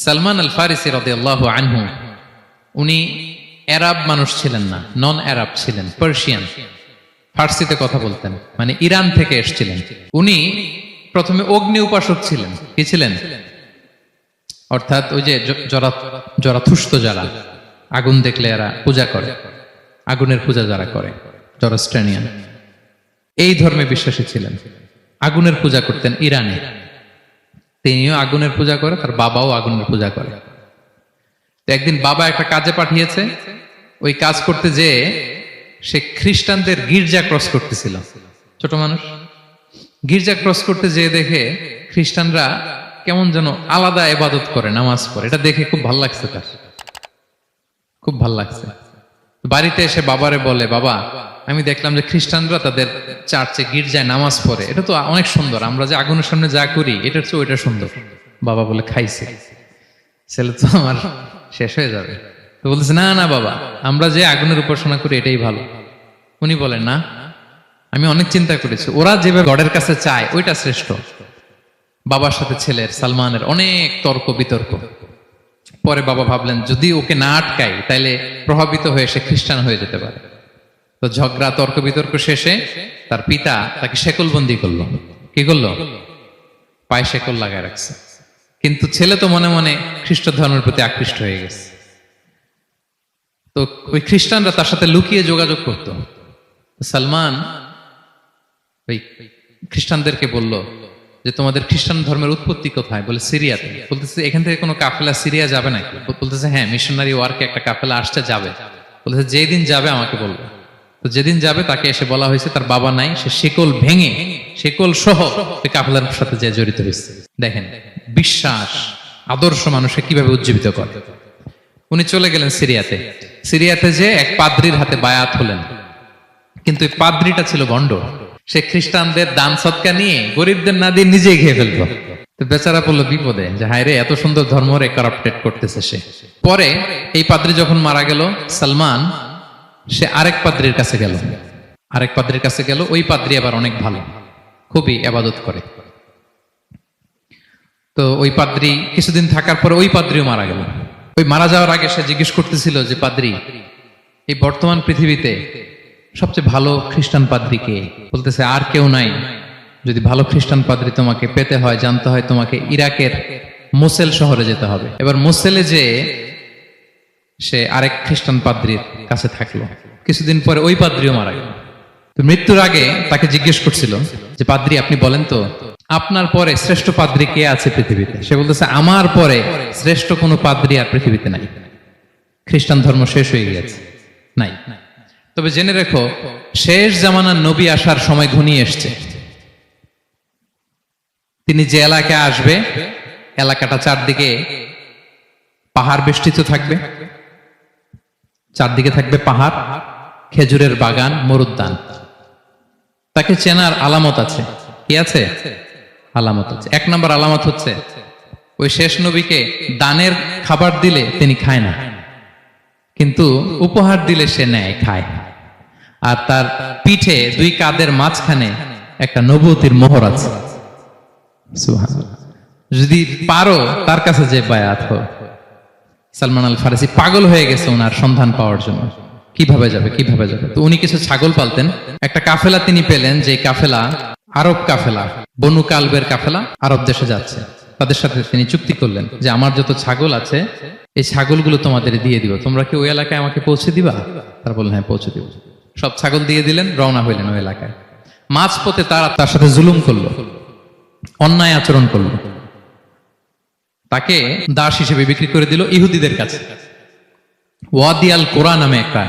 সালমান আল ফারিসি রাদিয়াল্লাহু আনহু উনি আরব মানুষ ছিলেন না, নন আরব ছিলেন, পার্সিয়ান, ফার্সিতে কথা বলতেন, মানে ইরান থেকে এসেছিলেন। উনি প্রথমে অগ্নি উপাসক ছিলেন। কি ছিলেন? অর্থাৎ ওই যে জরাথুস্ত যারা আগুন দেখলে এরা পূজা করে, আগুনের পূজা যারা করে, জরস্ট্রেনিয়ান, এই ধর্মে বিশ্বাসী ছিলেন। আগুনের পূজা করতেন ইরানে। তিনিও আগুনের পূজা করে, তার বাবাও আগুনের পূজা করে। তো একদিন বাবা একটা কাজে পাঠিয়েছে, ওই কাজ করতে যেয়ে সে খ্রিস্টানদের গির্জা ক্রস করতেছিল। ছোট মানুষ গির্জা ক্রস করতে যেয়ে দেখে খ্রিস্টানরা কেমন যেন আলাদা ইবাদত করে, নামাজ পড়ে। এটা দেখে খুব ভাল লাগছে, তার খুব ভাল লাগছে। বাড়িতে এসে বাবারে বলে, বাবা আমি দেখলাম যে খ্রিস্টানরা তাদের চার্চে গির্জায় নামাজ পড়ে, এটা তো অনেক সুন্দর, আমরা যে আগুনের সামনে যা করি এটার চেয়ে ওইটা সুন্দর। বাবা বলে, খাইছে, ছেলে তো আমার শেষ হয়ে যাবে। তো বলতেছে, না না বাবা, আমরা যে আগুনের উপাসনা করি এটাই ভালো। উনি বলেন, না, আমি অনেক চিন্তা করেছি, ওরা যেভাবে গডের কাছে চায় ওইটা শ্রেষ্ঠ। বাবার সাথে ছেলের, সালমানের অনেক তর্ক বিতর্ক। পরে বাবা ভাবলেন, যদি ওকে না আটকাই তাইলে প্রভাবিত হয়ে সে খ্রিস্টান হয়ে যেতে পারে। তো ঝগড়া তর্ক বিতর্ক শেষে তার পিতা তাকে শেকলবন্দি করলো। কি করলো? পায়ে শেকল লাগায় রাখছে। কিন্তু ছেলে তো মনে মনে খ্রিস্ট ধর্মের প্রতি আকৃষ্ট হয়ে গেছে। তো ওই খ্রিস্টানরা তার সাথে লুকিয়ে যোগাযোগ করত। সালমান ওই খ্রিস্টানদেরকে বলল যে, তোমাদের খ্রিস্টান ধর্মের উৎপত্তি কোথায়? বলে, সিরিয়াতে। বলতেছে, এখান থেকে কোনো কাফেলা সিরিয়া যাবে নাকি? বলতেছে, হ্যাঁ, মিশনারি ওয়ার্কে একটা কাফেলা আসছে, যাবে। বলতেছে, যেদিন যাবে আমাকে বলবে। তো যেদিন যাবে তাকে এসে বলা হয়েছে তার বাবা নাই, সে শিকল ভেঙে, শিকল সহ ওই কাফেলার সাথে যে জড়িত হয়েছে। দেখেন বিশ্বাস, আদর্শ মানুষকে কিভাবে উজ্জীবিত করে। উনি চলে গেলেন সিরিয়াতে। সিরিয়াতে যে এক পাদ্রির হাতে বায়াত হলেন, কিন্তু এই পাদ্রিটা ছিল ভণ্ড। সে খ্রিস্টানদের দান সৎকা নিয়ে গরিবদের না দিয়ে নিজেই খেয়ে ফেলতো। তো বেচারা পড়লো বিপদে, যে হায় রে, এত সুন্দর ধর্ম রে কারাপ্টেড করতেছে সে। পরে এই পাদ্রি যখন মারা গেল, সালমান সে আরেক পাদ্রির কাছে গেল। আরেক পাদ্রির কাছে গেল, ওই পাদ্রি আবার অনেক ভালো, খুবই ইবাদত করে। তো ওই পাদ্রি কিছুদিন থাকার পরে ওই পাদ্রিও মারা গেল। ওই মারা যাওয়ার আগে সে জিজ্ঞেস করতেছিল যে, পাদ্রি, এই বর্তমান পৃথিবীতে সবচেয়ে ভালো খ্রিস্টান পাদ্রি কে? বলতেছে, আর কেউ নাই। যদি ভালো খ্রিস্টান পাদ্রি তোমাকে পেতে হয়, জানতে হয়, তোমাকে ইরাকের মোসেল শহরে যেতে হবে। এবার মোসেলে যে সে আরেক খ্রিস্টান পাদ্রির কাছে থাকলো। কিছুদিন পরে ওই পাদ্রিও মারা গেল। তো মৃত্যুর আগে তাকে জিজ্ঞেস করছিল যে, পাদ্রি আপনি বলেন তো, আপনার পরে শ্রেষ্ঠ পাদ্রি কে আছে পৃথিবীতে? সে বলতেছে, আমার পরে শ্রেষ্ঠ কোনো পাদ্রি আর পৃথিবীতে নাই। খ্রিস্টান ধর্ম শেষ হয়ে গিয়েছে, নাই। তবে জেনে রেখো, শেষ জামানার নবী আসার সময় ঘনিয়ে এসছে। তিনি যে এলাকায় আসবে, এলাকাটা চারদিকে পাহাড় বেষ্টিত থাকবে, চারদিকে থাকবে পাহাড়, খেজুরের বাগান, মরুদ্যান। তাকে চেনার আলামত আছে। কি আছে? আলামত আছে। এক নম্বর আলামত হচ্ছে, ওই শেষ নবীকে দানের খাবার দিলে তিনি খায় না, কিন্তু উপহার দিলে সে নেয়, খায়। আর তার পিঠে দুই কাঁধের মাঝখানে একটা নবুয়তির মোহর আছে। সুবহানাল্লাহ। যদি পারো তার কাছে যে বায়াত হও। সালমান আল ফারিসি পাগল হয়ে গেছে ওনার সন্ধান পাওয়ার জন্য। কিভাবে যাবে, কিভাবে যাবে? তো উনি কিছু ছাগল পালতেন। একটা কাফেলা তিনি পেলেন, যে কাফেলা আরব কাফেলা, বনু কালবের কাফেলা, আরব দেশে যাচ্ছে। তাদের সাথে তিনি চুক্তি করলেন যে, আমার যত ছাগল আছে এই ছাগলগুলো তোমাদের দিয়ে দিব, তোমরা কি ওই এলাকায় আমাকে পৌঁছে দিবা? তারা বললেন, হ্যাঁ, পৌঁছে দিব। সব ছাগল দিয়ে দিলেন, রওনা হইলেন ওই এলাকায়। মাঝপথে তারা তার সাথে জুলুম করলো, অন্যায় আচরণ করলো। তাকে দাস হিসেবে বিক্রি করে দিল ইহুদিদের কাছে। ওয়াদি আল কোরা নামে একটা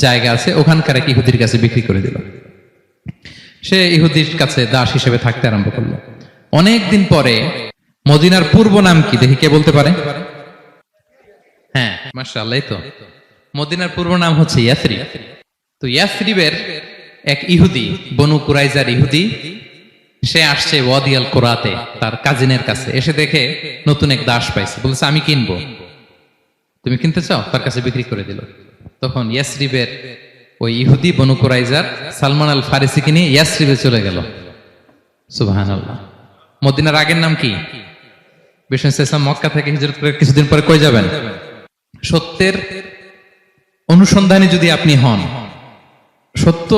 জায়গা আছে, ওখানকার এক ইহুদির কাছে বিক্রি করে দিল। সে ইহুদির কাছে দাস হিসেবে থাকতে আরম্ভ করলো। অনেকদিন পরে, মদিনার পূর্ব নাম কি দেখি কে বলতে পারে? হ্যাঁ, মাশাআল্লাহ। তো মদিনার পূর্ব নাম হচ্ছে ইয়াসরিব। তো ইয়াসরিবের এক ইহুদি, বনু কুরাইজার ইহুদি, সে আসছে ওয়াদি আল কোরাতে তার কাজিনের কাছে। এসে দেখে নতুন এক দাস পাইছে, বলছে, আমি কিনবো, তুমি কিনতে চাও? তার কাছে বিক্রি করে দিল। তখন ইয়াসরিবের ওই ইহুদি, বনু কুরাইজার, সালমান আল ফারিসিকে নিয়ে ইয়াসরিবে চলে গেল। সুবহানাল্লাহ। মদিনার আগের নাম কি? বিষ্ণু ইসলাম মক্কা থেকে হিজরত করে কিছুদিন পরে কই যাবেন? সত্যের অনুসন্ধানে যদি আপনি হন, সত্য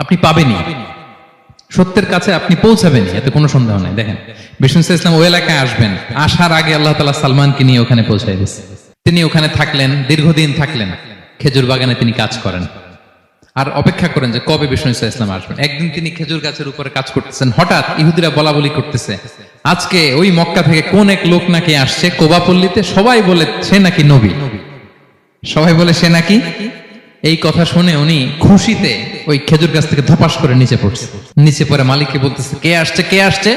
আপনি পাবেনই, সত্যের কাছে আপনি পৌঁছাবেনই, এতে কোনো সন্দেহ নাই। দেখেন বিষ্ণু ইসলাম ওই এলাকায় আসবেন, আসার আগে আল্লাহ তাআলা সালমানকে নিয়ে ওখানে পৌঁছায় দিয়েছে। তিনি ওখানে থাকলেন, দীর্ঘদিন থাকলেন, খেজুর বাগানে তিনি কাজ করেন আর অপেক্ষা করেন যে কবে বিষ্ণু ইসলাম আসবেন। একদিন তিনি খেজুর গাছের উপরে কাজ করতেছেন, হঠাৎ ইহুদিরা বলা বলি করতেছে, আজকে ওই মক্কা থেকে কোন এক লোক নাকি আসছে কোবা পল্লীতে, সবাই বলে সে নাকি নবী, সবাই বলে সে নাকি। এই কথা শুনে উনি খুশিতে ওই খেজুর গাছ থেকে ধপাস করে নিচে পড়ছে। নিচে পড়ে মালিককে বলতেছে, কে আসছে কে আসছে।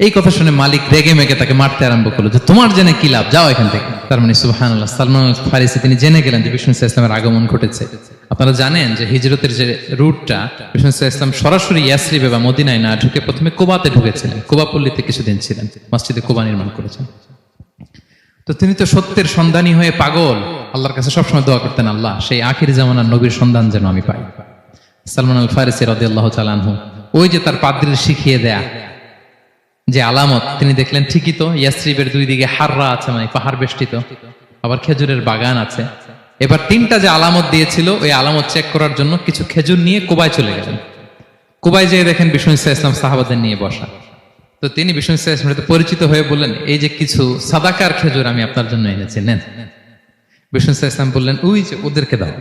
এই কথা শুনে মালিক রেগে মেগে তাকে মারতে আরম্ভ করলো, যে তোমার জেনে কি লাভ, যাও এখান থেকে। তার মানে সুবহানাল্লাহ, সালমান আল ফারিসি তিনি জেনে গেলেন যে বিষ্ণু ইসলামের আগমন ঘটেছে। আপনারা জানেন যে হিজরতের যে রুটটা, বিষ্ণু ইসলাম সরাসরি ইয়াসরিবে বা মদিনায় না ঢুকে প্রথমে কুবাতে ঢুকেছিলেন, কুবা পল্লীতে কিছুদিন ছিলেন, মসজিদে কুবা নির্মাণ করেছেন। তো তিনি তো সত্যের সন্ধানী হয়ে পাগল, আল্লাহর কাছে সবসময় দোয়া করতেন, আল্লাহ সেই আখির জামানার নবীর সন্ধান যেন আমি পাই। সালমান আল ফারিসি রাদিয়াল্লাহু তাআলা আনহু, ওই যে তার পাদ্রীর শিখিয়ে দেয়া যে আলামত, তিনি দেখলেন ঠিকই তো ইয়াসরিবের দুই দিকে হাররা আছে, মানে পাহাড় বেষ্টিত, আবার খেজুরের বাগান আছে। এবার তিনটা যে আলামত দিয়েছিল, ওই আলামত চেক করার জন্য কিছু খেজুর নিয়ে কুবায় চলে গেলেন। কুবায় যেয়ে দেখেন বিষ্ণু ইসলাম সাহাবাদের নিয়ে বসা। তো তিনি বিষ্ণু ইসলামের সাথে পরিচিত হয়ে বললেন, এই যে কিছু সাদাকার খেজুর আমি আপনার জন্য এনেছি, নেন। বিষ্ণু ইসলাম বললেন, ওই যে ওদেরকে দাও,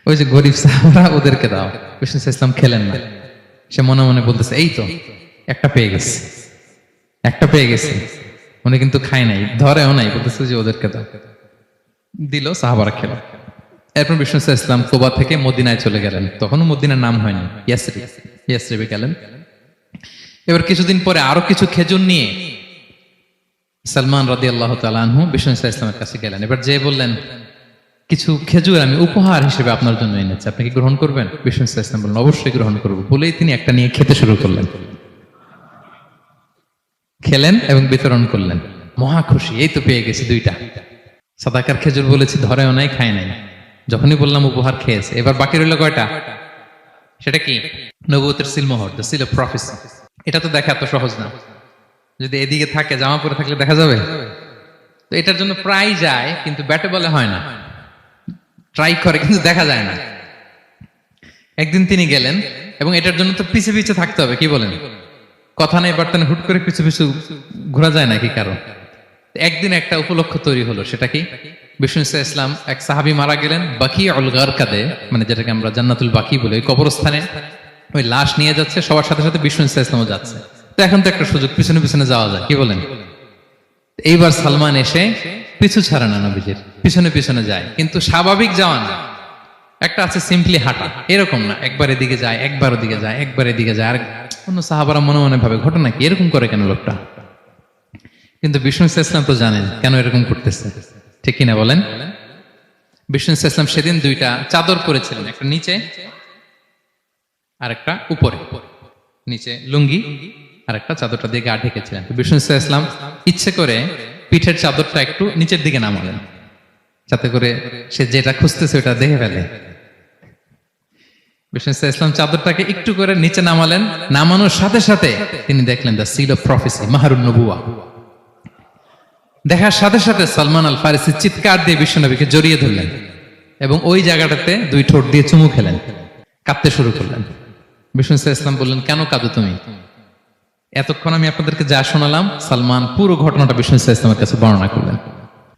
ওই যে গরিব সাহাবারা, ওদেরকে দাও। বিষ্ণু ইসলাম খেলেন না, সে মনে মনে বলতেছে, এই তো একটা পেয়ে গেছে, একটা পেয়ে গেছে। উনি কিন্তু খায় নাই, ধরেও নাই, বলতেছে যে ওদেরকে দাও। দিল, সাহাবারা খেল। এরপর বিষ্ণু ইসলাম কুবা থেকে মদিনায় চলে গেলেন, তখনও মদিনার নাম হয়নি, ইয়াসরিবে গেলেন। এবার কিছুদিন পরে আরো কিছু খেজুর নিয়ে সালমান রাদিয়াল্লাহু তাআলা আনহু বিষ্ণু ইসলামের কাছে গেলেন। এবার যে বললেন, কিছু খেজুর আমি উপহার হিসেবে আপনার জন্য এনেছি, আপনি কি গ্রহণ করবেন? বিষ্ণু ইসলাম বললেন, অবশ্যই গ্রহণ করবো। বলেই তিনি একটা নিয়ে খেতে শুরু করলেন, খেলেন এবং বিতরণ করলেন। মহা খুশি, এই তো পেয়ে গেছি দুইটা সাদাকার খেজুর, বলেছি ধরেও নাই, খায় নাই। যখনই বললাম উপহার, খেয়েছে। এবার বাকি রইল কয়টা? সেটা কি? নবুয়তের সিলমোহর, দ্য সিল অফ প্রফেসি। এটা তো দেখা এত সহজ না, যদি এদিকে থাকে, জামা পরে থাকলে দেখা যাবে। তো এটার জন্য প্রায় যায়, কিন্তু ব্যাটে বলে হয় না, ট্রাই করে কিন্তু দেখা যায় না। একদিন তিনি গেলেন, এবং এটার জন্য তো পিছে পিছে থাকতে হবে, কি বলেন? কথা নেই বার্তা নেই, হুট করে পিছু পিছু ঘোরা যায় নাকি কারো? একদিন একটা উপলক্ষ তৈরি হলো, সেটা কি? বিষ্ণু ইসলাম, এক সাহাবী মারা গেলেন বাকি উল গারকাদে, মানে যেটাকে আমরা জান্নাতুল বাকি বলি, ওই কবরস্থানে ওই লাশ নিয়ে যাচ্ছে, সবার সাথে সাথে বিষ্ণু ইসলামও যাচ্ছে। তো এখন তো একটা সুযোগ, পিছনে পিছনে যাওয়া যায়, কি বলেন? এইবার সালমান এসে পিছু ছাড়ে না, নবীজির পিছনে পিছনে যায়, কিন্তু স্বাভাবিক যাওয়া না। একটা আছে সিম্পলি হাঁটা, এরকম না, একবার এদিকে যায়, একবার ওদিকে যায়, একবার এদিকে যায়। আর অন্য সাহাবারা মনে মনে ভাবে, ঘটনা কি, এরকম করে কেন লোকটা? কিন্তু বিষ্ণু ইসলাম তো জানেন কেন এরকম করতেছে, ঠিক কিনা বলেন? বিষ্ণু ইসলাম সেদিন দুইটা চাদর পরেছিলেন, একটা নিচে আর একটা উপরে। নিচে লুঙ্গি আর একটা চাদরটা দিয়ে গা ঢেকেছিলেন। বিষ্ণু ইসলাম ইচ্ছে করে পিঠের চাদরটা একটু নিচের দিকে নামালেন, যাতে করে সে যেটা খুঁজতেছে ওটা দেখে ফেলে। বিষ্ণু ইসলাম চাদরটাকে একটু করে নিচে নামালেন, নামানোর সাথে সাথে তিনি দেখলেন দ্য সিল অফ প্রফেসি, মাহরুন নবুয়া। দেখার সাথে সাথে সালমান আল ফারিসি চিৎকার দিয়ে বিশ্বনবীকে জড়িয়ে ধরলেন এবং ওই জায়গাটাতে দুই ঠোঁট দিয়ে চুমু খেলেন, কাঁদতে শুরু করলেন। বিষ্ণু ইসলাম বললেন, কেন কাঁদো তুমি? এতক্ষণ আমি আপনাদেরকে যা শোনালাম, সালমান পুরো ঘটনাটা বিষ্ণু ইসলামের কাছে বর্ণনা করলেন।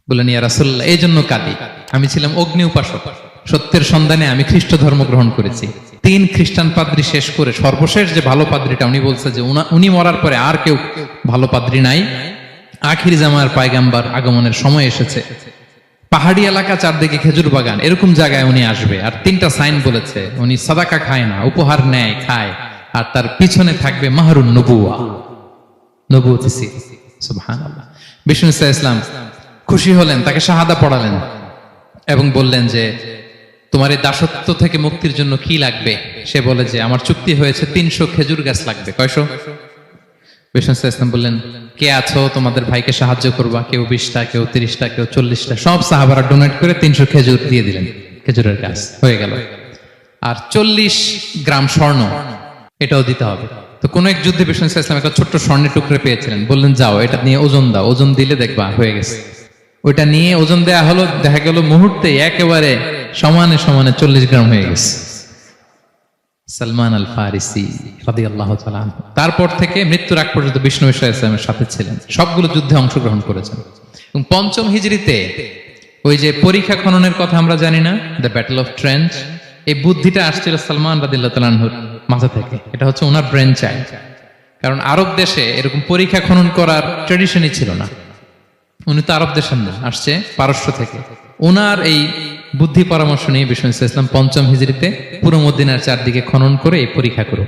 বললেন, ইয়া রাসূলুল্লাহ, এই জন্য কাঁদি, আমি ছিলাম অগ্নি উপাসক, সত্যের সন্ধানে আমি খ্রিস্ট ধর্ম গ্রহণ করেছি। 3 খ্রিস্টান পাদ্রী শেষ করে সর্বশেষ যে ভালো পাদ্রীটা, উনি বলছে যে উনি মরার পরে আর কেউ ভালো পাদ্রী নাই, আখির জামার পায়গাম্বার আগমনের সময় এসেছে। পাহাড়ি এলাকা, চারদিকে খেজুর বাগান, এরকম জায়গায় উনি আসবে। আর 3টা সাইন বলেছে, উনি সাদাকা খায় না, উপহার নেয়, খায়, আর তার পিছনে থাকবে মাহরুন নবুয়া, নবুয়তি সিল। সুবহানাল্লাহ। বিষ্ণু ইসলাম খুশি হলেন, তাকে শাহাদা পড়ালেন এবং বললেন যে, তোমার এই দাসত্ব থেকে মুক্তির জন্য কি লাগবে? সে বলে যে, আমার চুক্তি হয়েছে 300 খেজুর গাছ লাগবে। কয়শো? বিষ্ণু ইসলাম বললেন, কে আছো তোমাদের ভাইকে সাহায্য করবা? কেউ 20টা, কেউ 30টা, কেউ 40টা। সব সাহাবারা ডোনেট করে 300 খেজুর দিয়ে দিলেন, খেজুরের গাছ হয়ে গেল। আর 40 গ্রাম স্বর্ণ, এটাও দিতে হবে। তো কোন এক যুদ্ধে বিষ্ণু ইসলাম একটা ছোট্ট স্বর্ণের টুকরে পেয়েছিলেন, বললেন যাও এটা নিয়ে ওজন দাও, ওজন দিলে দেখবা হয়ে গেছে। ওইটা নিয়ে ওজন দেয়া হলো, দেখা গেল মুহূর্তে একেবারে সমানে সমানে 40 গ্রাম হয়ে গেছে। সালমান আল ফারিসি রাদিয়াল্লাহু তাআলা আনহু তারপর থেকে মৃত্যুর আগ পর্যন্ত বিষ্ণু ইসলামের সাথে ছিলেন, সবগুলো যুদ্ধে অংশগ্রহণ করেছেন। এবং 5ম হিজরিতে ওই যে পরীক্ষা খননের কথা আমরা জানি না, দ্য ব্যাটল অফ ট্রেন্চ, এই বুদ্ধিটা আসছিল সালমান রাদিয়াল্লাহু তাআলা আনহুর মাথা থেকে। এটা হচ্ছে ওনার ব্রেন চাইল্ড। কারণ আরব দেশে এরকম পরীক্ষা খনন করার ট্রেডিশনই ছিল না। উনি তো আরব দেশের না, আসছে পারস্য থেকে। ওনার এই বুদ্ধি পরামর্শ নিয়ে বিষ্ণু ইসলাম 5ম হিজরিতে পুরো মদিনার চারদিকে খনন করে এই পরীক্ষা করে